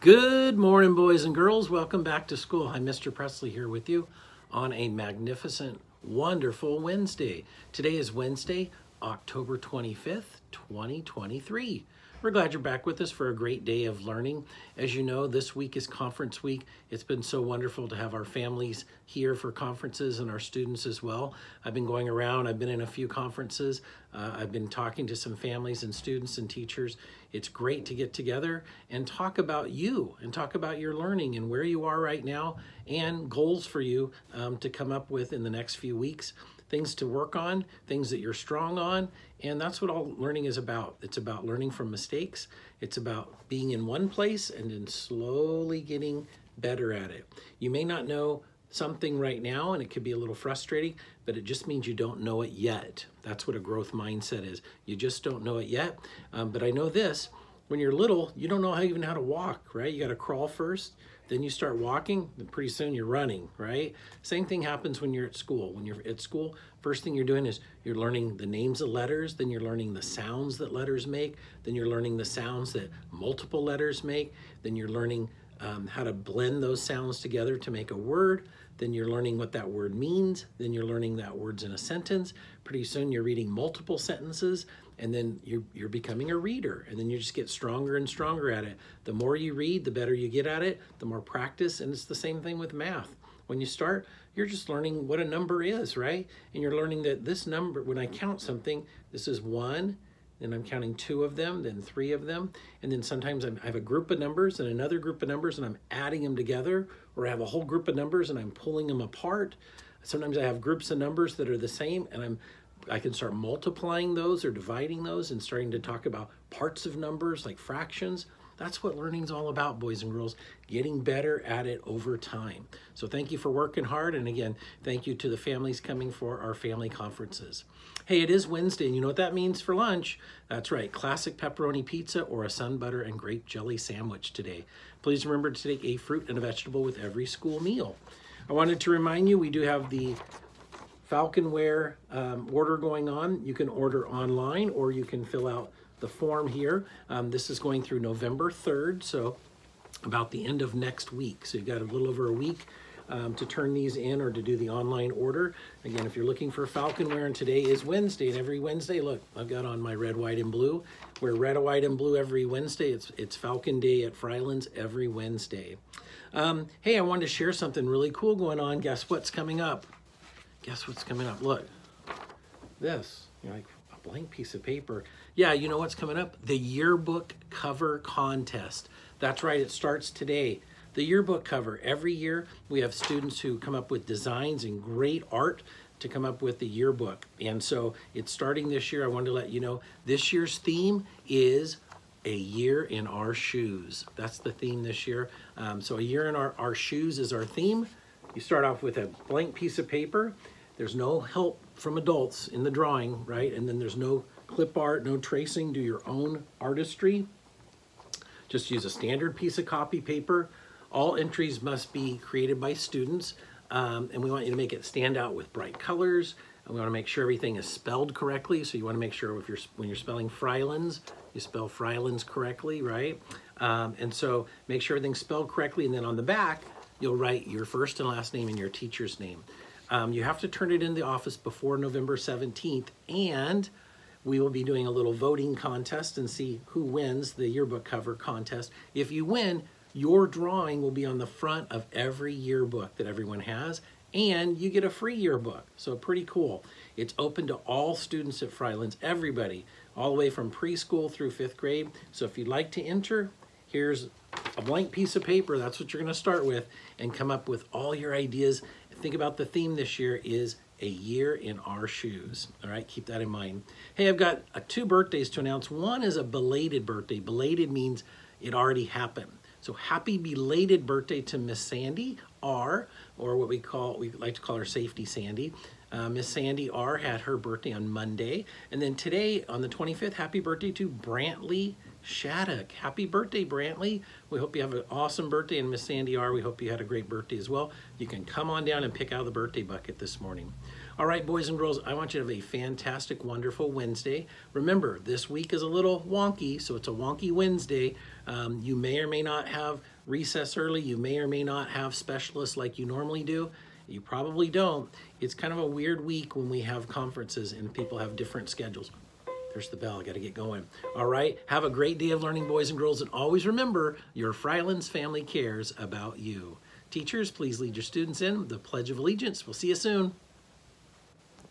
Good morning, boys and girls. Welcome back to school. I'm Mr. Presley here with you on a magnificent, wonderful Wednesday. Today is Wednesday, October 25th, 2023. We're glad you're back with us for a great day of learning. As you know, this week is conference week. It's been so wonderful to have our families here for conferences and our students as well. I've been going around. I've been in a few conferences. I've been talking to some families and students and teachers. It's great to get together and talk about you and talk about your learning and where you are right now and goals for you to come up with in the next few weeks. Things to work on, things that you're strong on, and that's what all learning is about. It's about learning from mistakes. It's about being in one place and then slowly getting better at it. You may not know something right now, and it could be a little frustrating, but it just means you don't know it yet. That's what a growth mindset is. You just don't know it yet, but I know this. When you're little, you don't know even how to walk, right? You got to crawl first. Then you start walking, and pretty soon you're running, right? Same thing happens when you're at school. When you're at school, first thing you're doing is you're learning the names of letters, then you're learning the sounds that letters make, then you're learning the sounds that multiple letters make, then you're learning how to blend those sounds together to make a word, then you're learning what that word means, then you're learning that word's in a sentence. Pretty soon you're reading multiple sentences, and then you're becoming a reader, and then you just get stronger and stronger at it. The more you read, the better you get at it, the more practice, and it's the same thing with math. When you start, you're just learning what a number is, right? And you're learning that this number, when I count something, this is 1, then I'm counting 2 of them, then 3 of them, and then sometimes I have a group of numbers and another group of numbers, and I'm adding them together, or I have a whole group of numbers and I'm pulling them apart. Sometimes I have groups of numbers that are the same, and I can start multiplying those or dividing those and starting to talk about parts of numbers like fractions. That's what learning's all about, boys and girls, getting better at it over time. So thank you for working hard. And again, thank you to the families coming for our family conferences. Hey, it is Wednesday, and you know what that means for lunch? That's right, classic pepperoni pizza or a sun butter and grape jelly sandwich today. Please remember to take a fruit and a vegetable with every school meal. I wanted to remind you, we do have the Falconware order going on. You can order online or you can fill out the form here. This is going through November 3rd, so about the end of next week. So you've got a little over a week to turn these in or to do the online order. Again, if you're looking for Falconware, and today is Wednesday, and every Wednesday, look, I've got on my red, white, and blue. We're red, white, and blue every Wednesday. It's Falcon Day at Fryelands every Wednesday. Hey, I wanted to share something really cool going on. Guess what's coming up? Guess what's coming up? Look, this, you're like a blank piece of paper. Yeah, you know what's coming up? The yearbook cover contest. That's right, it starts today. The yearbook cover. Every year we have students who come up with designs and great art to come up with the yearbook. And so it's starting this year. I wanted to let you know this year's theme is a year in our shoes. That's the theme this year. So a year in our shoes is our theme. You start off with a blank piece of paper. There's no help from adults in the drawing, right? And then there's no clip art, no tracing. Do your own artistry. Just use a standard piece of copy paper. All entries must be created by students. And we want you to make it stand out with bright colors. And we want to make sure everything is spelled correctly. So you want to make sure when you're spelling Fryelands, you spell Fryelands correctly, right? And so make sure everything's spelled correctly. And then on the back, you'll write your first and last name and your teacher's name. You have to turn it in the office before November 17th, and we will be doing a little voting contest and see who wins the yearbook cover contest. If you win, your drawing will be on the front of every yearbook that everyone has, and you get a free yearbook. So pretty cool. It's open to all students at Fryelands, everybody, all the way from preschool through 5th grade. So if you'd like to enter, here's a blank piece of paper. That's what you're going to start with, and come up with all your ideas. Think about the theme this year is a year in our shoes. All right, keep that in mind. Hey, I've got 2 birthdays to announce. One is a belated birthday. Belated means it already happened. So happy belated birthday to Miss Sandy R, or what we like to call her Safety Sandy. Miss Sandy R had her birthday on Monday. And then today on the 25th, happy birthday to Brantley Shattuck. Happy birthday, Brantley. We hope you have an awesome birthday. And Miss Sandy R, we hope you had a great birthday as well. You can come on down and pick out the birthday bucket this morning. All right, boys and girls, I want you to have a fantastic, wonderful Wednesday. Remember, this week is a little wonky, so it's a wonky Wednesday. You may or may not have recess early. You may or may not have specialists like you normally do. You probably don't. It's kind of a weird week when we have conferences and people have different schedules. There's the bell. I got to get going. All right. Have a great day of learning, boys and girls. And always remember, your Fryelands family cares about you. Teachers, please lead your students in the Pledge of Allegiance. We'll see you soon.